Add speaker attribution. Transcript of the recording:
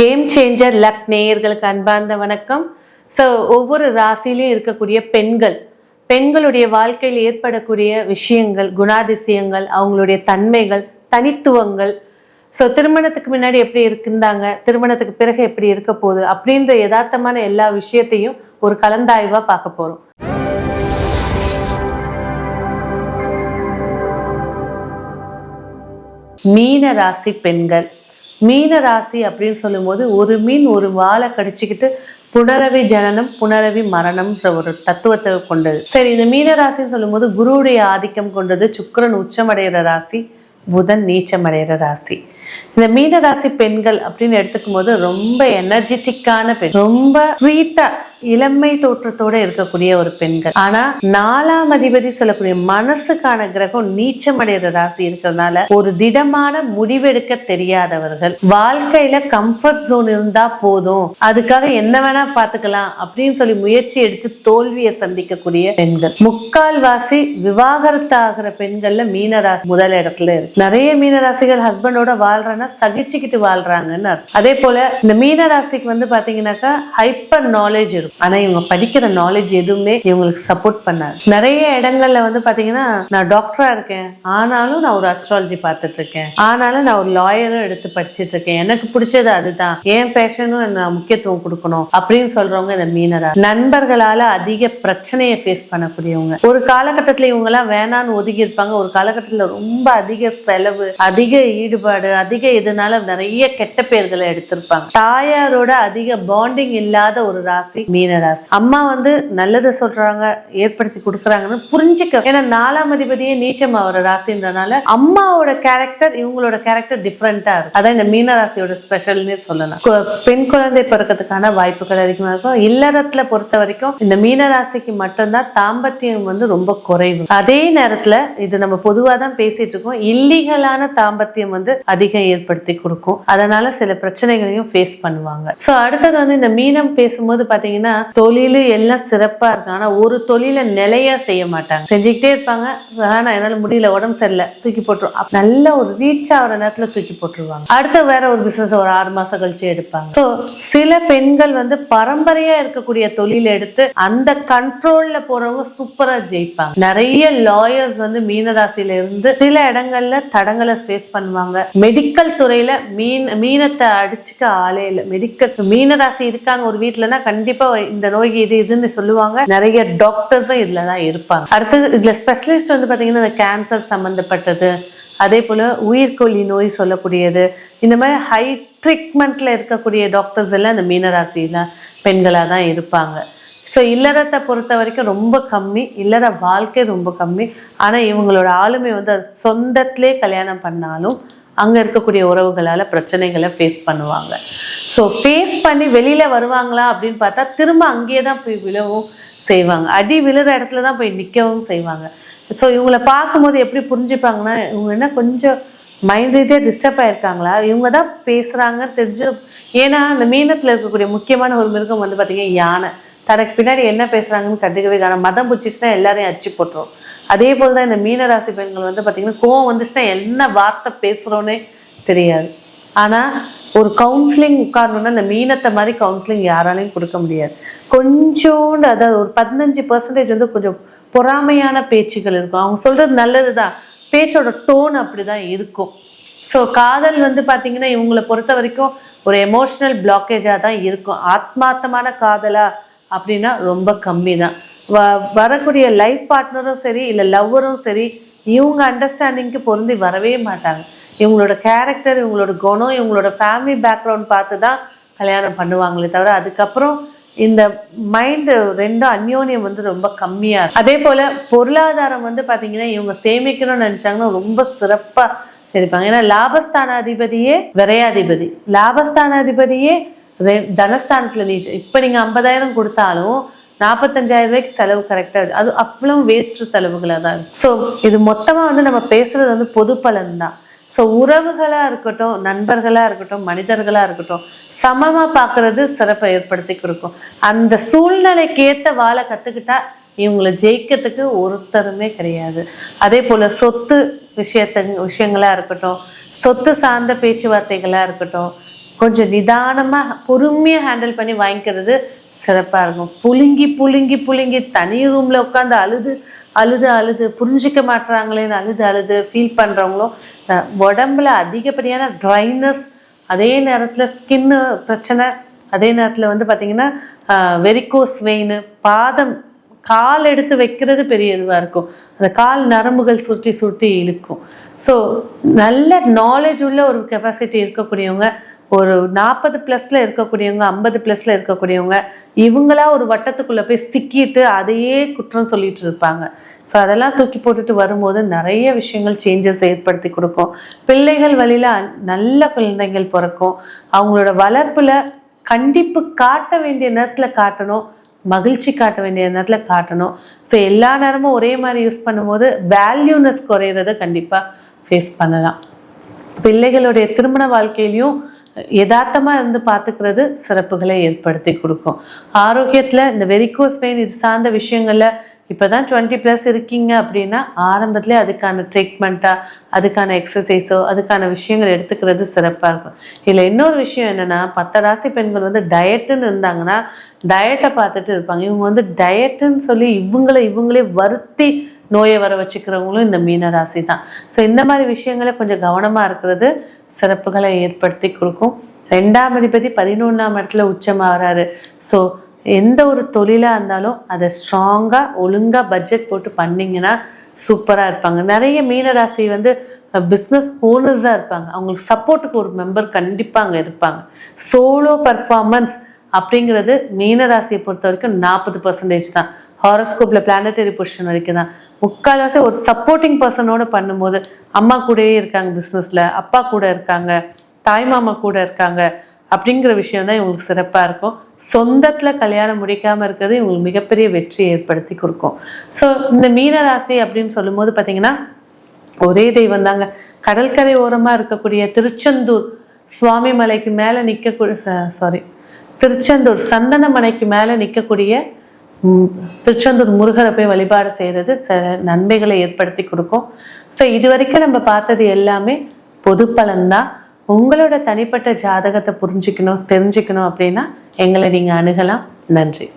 Speaker 1: Game changer luck நேயர்களுக்கு அன்பார்ந்த வணக்கம். ஸோ ஒவ்வொரு ராசிலையும் இருக்கக்கூடிய பெண்களுடைய வாழ்க்கையில் ஏற்படக்கூடிய விஷயங்கள், குணாதிசயங்கள், அவங்களுடைய தன்மைகள், தனித்துவங்கள், ஸோ திருமணத்துக்கு முன்னாடி எப்படி இருந்தாங்க, திருமணத்துக்கு பிறகு எப்படி இருக்க போகுது அப்படின்ற யதார்த்தமான எல்லா விஷயத்தையும் ஒரு கலந்தாய்வாக பார்க்க போகிறோம். மீன ராசி பெண்கள். மீன ராசி அப்படின்னு சொல்லும்போது ஒரு மீன் ஒரு வாழை கடிச்சுக்கிட்டு புனரவி ஜனனம் புனரவி மரணம்ன்ற ஒரு தத்துவத்தை கொண்டது. சரி, இந்த மீன ராசின்னு சொல்லும்போது குருவுடைய ஆதிக்கம் கொண்டது. சுக்கிரன் உச்சமடைகிற ராசி, புதன் நீச்சமடைகிற ராசி. இந்த மீன ராசி பெண்கள் அப்படின்னு எடுத்துக்கும் போது ரொம்ப எனர்ஜெட்டிக்கான பெண், ரொம்ப ஸ்வீட்டா இளமை தோற்றத்தோட இருக்கக்கூடிய ஒரு பெண்கள். ஆனா 4ஆம் அதிபதி சொல்லக்கூடிய மனசுக்கான கிரகம் நீச்சமடைகிற ராசி இருக்கிறதுனால ஒரு திடமான முடிவெடுக்க தெரியாதவர்கள். வாழ்க்கையில கம்ஃபர்ட் ஜோன் இருந்தா போதும், அதுக்காக என்ன வேணா பாத்துக்கலாம் அப்படின்னு சொல்லி முயற்சி எடுத்து தோல்வியை சந்திக்கக்கூடிய பெண்கள். முக்கால்வாசி விவாகரத்து ஆகிற பெண்கள்ல மீனராசி முதல் இடத்துல இருக்கு. நிறைய மீனராசிகள் ஹஸ்பண்டோட வாழ்றன்னா சகிச்சுக்கிட்டு வாழ்றாங்கன்னு. அதே போல இந்த மீனராசிக்கு பாத்தீங்கன்னாக்கா ஹைப்பர் நாலேஜ் இருக்கும். ஆனா இவங்க படிக்கிற நாலேஜ் எதுவுமே இவங்களுக்கு சப்போர்ட் பண்ணாது. நிறைய இடங்கள்ல பாத்தீங்கன்னா நான் டாக்டரா இருக்கேன், ஆனாலும் நான் ஒரு அஸ்ட்ராலஜி பார்த்துட்டு இருக்கேன், ஆனாலும் நான் ஒரு லாயரும் எடுத்து படிச்சுட்டு இருக்கேன், எனக்கு பிடிச்சது அதுதான், என் பேஷனும் நான் முக்கியத்துவம் கொடுக்கணும் அப்படின்னு சொல்றவங்க இந்த மீனராசி. நண்பர்களால அதிக பிரச்சனையை ஃபேஸ் பண்ணக்கூடியவங்க. ஒரு காலகட்டத்துல இவங்க எல்லாம் வேணான்னு ஒதுக்கி இருப்பாங்க, ஒரு காலகட்டத்துல ரொம்ப அதிக செலவு, அதிக ஈடுபாடு, அதிக இதனால நிறைய கெட்ட பெயர்களை எடுத்திருப்பாங்க. தாயாரோட அதிக பாண்டிங் இல்லாத ஒரு ராசி மீனராசி. அம்மா நல்லதை சொல்றாங்க, ஏற்படுத்தி கொடுக்குறாங்கன்னு புரிஞ்சுக்க. ஏன்னா 4ஆம் அதிபதியே நீச்சம் ஆகிற ராசின்றனால அம்மாவோட கேரக்டர் இவங்களோட கேரக்டர் டிஃப்ரெண்டா இருக்கும். அதான் இந்த மீனராசியோட ஸ்பெஷல்னே சொல்லலாம். பெண் குழந்தை பிறக்கிறதுக்கான வாய்ப்புகள் அதிகமா இருக்கும். இல்லறத்துல பொறுத்த வரைக்கும் இந்த மீனராசிக்கு மட்டும்தான் தாம்பத்தியம் ரொம்ப குறைவு. அதே நேரத்துல இது நம்ம பொதுவா தான் பேசிட்டு இருக்கோம், இல்லீகலான தாம்பத்தியம் அதிகம் ஏற்படுத்தி கொடுக்கும். அதனால சில பிரச்சனைகளையும் ஃபேஸ் பண்ணுவாங்க. சோ அடுத்தது இந்த மீனம் பேசும்போது பாத்தீங்கன்னா தொழிலு எல்லாம் சிறப்பா இருக்கு, ஆனா ஒரு தொழில நிலையா செய்ய மாட்டாங்க, செஞ்சுக்கிட்டே இருப்பாங்க. ஆனா என்னால முடியல, உடம்பு சரியில்லை, தூக்கி போட்டுரும். நல்ல ஒரு ரீச் ஆகிற நேரத்துல தூக்கி போட்டுருவாங்க. அடுத்து வேற ஒரு பிசினஸ் ஒரு 6 மாசம் கழிச்சு எடுப்பாங்க. ஸோ சில பெண்கள் பரம்பரையா இருக்கக்கூடிய தொழில எடுத்து அந்த கண்ட்ரோல்ல போறவங்க சூப்பரா ஜெயிப்பாங்க. நிறைய லாயர்ஸ் மீனராசியில இருந்து சில இடங்கள்ல தடங்களை ஃபேஸ் பண்ணுவாங்க. மெடிக்கல் துறையில மீனத்தை அடிச்சுக்க ஆளே இல்லை. மெடிக்கல் மீனராசி இருக்காங்க ஒரு வீட்டுலன்னா கண்டிப்பா இந்த நோய்க்கு இதுன்னு சொல்லுவாங்க. நிறைய டாக்டர்ஸும் இதுலதான் இருப்பாங்க. அடுத்தது இதுல ஸ்பெஷலிஸ்ட் பாத்தீங்கன்னா கேன்சர் சம்பந்தப்பட்டது, அதே போல உயிர்கொல்லி நோய் சொல்லக்கூடியது, இந்த மாதிரி ஹை ட்ரீட்மெண்ட்ல இருக்கக்கூடிய டாக்டர்ஸ் எல்லாம் இந்த மீனராசியில பெண்களாக தான் இருப்பாங்க. ஸோ இல்லறத்தை பொறுத்த வரைக்கும் ரொம்ப கம்மி, இல்லற வாழ்க்கை ரொம்ப கம்மி. ஆனால் இவங்களோட ஆளுமை சொந்தத்திலே கல்யாணம் பண்ணாலும் அங்கே இருக்கக்கூடிய உறவுகளால் பிரச்சனைகளை ஃபேஸ் பண்ணுவாங்க. ஸோ ஃபேஸ் பண்ணி வெளியில் வருவாங்களா அப்படின்னு பார்த்தா திரும்ப அங்கேயே தான் போய் விழவும் செய்வாங்க. அடி விழுற இடத்துல தான் போய் நிற்கவும் செய்வாங்க. ஸோ இவங்களை பார்க்கும்போது எப்படி புரிஞ்சுப்பாங்கன்னா, இவங்க என்ன கொஞ்சம் மைண்ட் ரீதியாக டிஸ்டர்ப் ஆகிருக்காங்களா, இவங்க தான் பேசுகிறாங்கன்னு தெரிஞ்சு. ஏன்னா அந்த மீனத்தில் இருக்கக்கூடிய முக்கியமான ஒரு மிருகம் பார்த்தீங்கன்னா யானை. தனக்கு பின்னாடி என்ன பேசுகிறாங்கன்னு கண்டுக்கவே காணும். மதம் பிடிச்சிச்சுன்னா எல்லாரையும் அச்சு போட்டுரும். அதே போல் தான் இந்த மீனராசி பெண்கள் பார்த்தீங்கன்னா கோவம் வந்துச்சுன்னா என்ன வார்த்தை பேசுகிறோன்னே தெரியாது. ஆனால் ஒரு கவுன்சிலிங் உட்காரணுன்னா இந்த மீனத்தை மாதிரி கவுன்சிலிங் யாராலையும் கொடுக்க முடியாது. கொஞ்சோண்டு அதாவது ஒரு 15% கொஞ்சம் பொறாமையான பேச்சுகள் இருக்கும். அவங்க சொல்கிறது நல்லது தான், பேச்சோட டோன் அப்படி தான் இருக்கும். ஸோ காதல் பார்த்தீங்கன்னா இவங்களை பொறுத்த வரைக்கும் ஒரு எமோஷ்னல் பிளாக்கேஜாக தான் இருக்கும். ஆத்மார்த்தமான காதலா அப்படின்னா ரொம்ப கம்மி தான். வரக்கூடிய லைஃப் பார்ட்னரும் சரி இல்லை லவ்வரும் சரி இவங்க அண்டர்ஸ்டாண்டிங்க்கு பொருந்தி வரவே மாட்டாங்க. இவங்களோட கேரக்டர், இவங்களோட குணம், இவங்களோட ஃபேமிலி பேக்ரவுண்ட் பார்த்து தான் கல்யாணம் பண்ணுவாங்களே தவிர அதுக்கப்புறம் இந்த மைண்டு ரெண்டும் அந்யோன்யம் ரொம்ப கம்மியா இருக்கும். அதே போல பொருளாதாரம் பார்த்தீங்கன்னா இவங்க சேமிக்கணும்னு நினைச்சாங்கன்னா ரொம்ப சிறப்பா இருப்பாங்க. ஏன்னா லாபஸ்தானாதிபதியே விரையாதிபதி, லாபஸ்தானாதிபதியே தனஸ்தானத்துல நீச்சம். இப்ப நீங்க 50,000 கொடுத்தாலும் 45,000 ரூபாய்க்கு செலவு கரெக்டா, அது அவ்வளவு வேஸ்ட் செலவுகளா தான் இருக்கு. ஸோ இது மொத்தமா நம்ம பேசுறது பொது பலன் தான். ஸோ உறவுகளாக இருக்கட்டும், நண்பர்களாக இருக்கட்டும், மனிதர்களாக இருக்கட்டும், சமமாக பார்க்கறது சிறப்பை ஏற்படுத்தி கொடுக்கும். அந்த சூழ்நிலைக்கு ஏற்ற வாழ கற்றுக்கிட்டா இவங்களை ஜெயிக்கிறதுக்கு ஒருத்தருமே கிடையாது. அதே போல் சொத்து விஷயங்களாக இருக்கட்டும், சொத்து சார்ந்த பேச்சுவார்த்தைகளாக இருக்கட்டும், கொஞ்சம் நிதானமாக பொறுமையாக ஹேண்டில் பண்ணி வாங்கிக்கிறது சிறப்பாக இருக்கும். புழுங்கி புழுங்கி புழுங்கி தனி ரூமில் உட்காந்து அழுது அழுது அழுது புரிஞ்சிக்க மாட்டுறாங்களேன்னு அழுது அழுது ஃபீல் பண்ணுறவங்களும் உடம்புல அதிகப்படியான ட்ரைனஸ், அதே நேரத்தில் ஸ்கின்னு பிரச்சனை, அதே நேரத்தில் வந்து பார்த்திங்கன்னா வெரிகோஸ் வெயின், பாதம் கால் எடுத்து வைக்கிறது பெரிய இதுவாக இருக்கும், அந்த கால் நரம்புகள் சுற்றி சுற்றி இழுக்கும். ஸோ நல்ல நாலேஜ் உள்ள ஒரு கெப்பாசிட்டி இருக்கக்கூடியவங்க, ஒரு 40+ இருக்கக்கூடியவங்க, 50+ இருக்கக்கூடியவங்க, இவங்களா ஒரு வட்டத்துக்குள்ளே போய் சிக்கிட்டு அதையே குற்றம் சொல்லிட்டு இருப்பாங்க. ஸோ அதெல்லாம் தூக்கி போட்டுட்டு வரும்போது நிறைய விஷயங்கள் சேஞ்சஸ் ஏற்படுத்தி கொடுக்கும். பிள்ளைகள் வழியில் நல்ல குழந்தைகள் பிறக்கும். அவங்களோட வளர்ப்பில் கண்டிப்பு காட்ட வேண்டிய நேரத்தில் காட்டணும், மகிழ்ச்சி காட்ட வேண்டிய நேரத்தில் காட்டணும். ஸோ எல்லா நேரமும் ஒரே மாதிரி யூஸ் பண்ணும்போது வேல்யூனஸ் குறையிறத கண்டிப்பாக ஃபேஸ் பண்ணலாம். பிள்ளைகளுடைய திருமண வாழ்க்கையிலையும் யதார்த்தமாக இருந்து பார்த்துக்கிறது சிறப்புகளை ஏற்படுத்தி கொடுக்கும். ஆரோக்கியத்தில் இந்த வெரிகோஸ் வெயின் இது சார்ந்த விஷயங்களில் இப்போ தான் 20+ இருக்கீங்க அப்படின்னா ஆரம்பத்துலேயே அதுக்கான ட்ரீட்மெண்ட்டாக, அதுக்கான எக்ஸசைஸோ, அதுக்கான விஷயங்கள் எடுத்துக்கிறது சிறப்பாக இருக்கும். இதில் இன்னொரு விஷயம் என்னென்னா, 10 ராசி பெண்கள் வந்து டயட்டுன்னு இருந்தாங்கன்னா டயட்டை பார்த்துட்டு இருப்பாங்க. இவங்க வந்து டயட்டுன்னு சொல்லி இவங்களே வருத்தி நோயை வர வச்சுக்கிறவங்களும் இந்த மீன ராசி தான். ஸோ இந்த மாதிரி விஷயங்களை கொஞ்சம் கவனமாக இருக்கிறது சிறப்புகளை ஏற்படுத்தி கொடுக்கும். 2ஆம் அதிபதி 11ஆம் இடத்துல உச்சமாகறாரு. ஸோ எந்த ஒரு தொழிலாக இருந்தாலும் அதை ஸ்ட்ராங்காக ஒழுங்காக பட்ஜெட் போட்டு பண்ணிங்கன்னா சூப்பராக இருப்பாங்க. நிறைய மீனராசி வந்து பிஸ்னஸ் ஓனர்ஸாக இருப்பாங்க. அவங்களுக்கு சப்போர்ட்டுக்கு ஒரு மெம்பர் கண்டிப்பாக அங்கே இருப்பாங்க. சோலோ பர்ஃபார்மன்ஸ் அப்படிங்கிறது மீனராசியை பொறுத்த வரைக்கும் 40% தான். ஹாரோஸ்கோப்பில் பிளானட்டரி பொசிஷன் வரைக்கும் தான். முக்கால்வாசி ஒரு சப்போர்ட்டிங் பர்சனோட பண்ணும்போது அம்மா கூடயே இருக்காங்க, பிஸ்னஸில் அப்பா கூட இருக்காங்க, தாய்மாமா கூட இருக்காங்க அப்படிங்கிற விஷயம் தான் இவங்களுக்கு சிறப்பாக இருக்கும். சொந்தத்தில் கல்யாணம் முடிக்காமல் இருக்கிறது இவங்களுக்கு மிகப்பெரிய வெற்றியை ஏற்படுத்தி கொடுக்கும். ஸோ இந்த மீனராசி அப்படின்னு சொல்லும்போது பார்த்தீங்கன்னா ஒரே தெய்வம் தாங்க. கடற்கரை ஓரமாக இருக்கக்கூடிய திருச்செந்தூர் சுவாமி மலைக்கு மேலே நிற்கக்கூடிய திருச்செந்தூர் சந்தன மலைக்கு மேலே நிற்கக்கூடிய திருச்செந்தூர் முருகரை போய் வழிபாடு செய்கிறது நன்மைகளை ஏற்படுத்தி கொடுக்கும். ஸோ இது வரைக்கும் நம்ம பார்த்தது எல்லாமே பொது பலன்தான். உங்களோட தனிப்பட்ட ஜாதகத்தை தெரிஞ்சுக்கணும் அப்படின்னா எங்களை நீங்கள் அணுகலாம். நன்றி.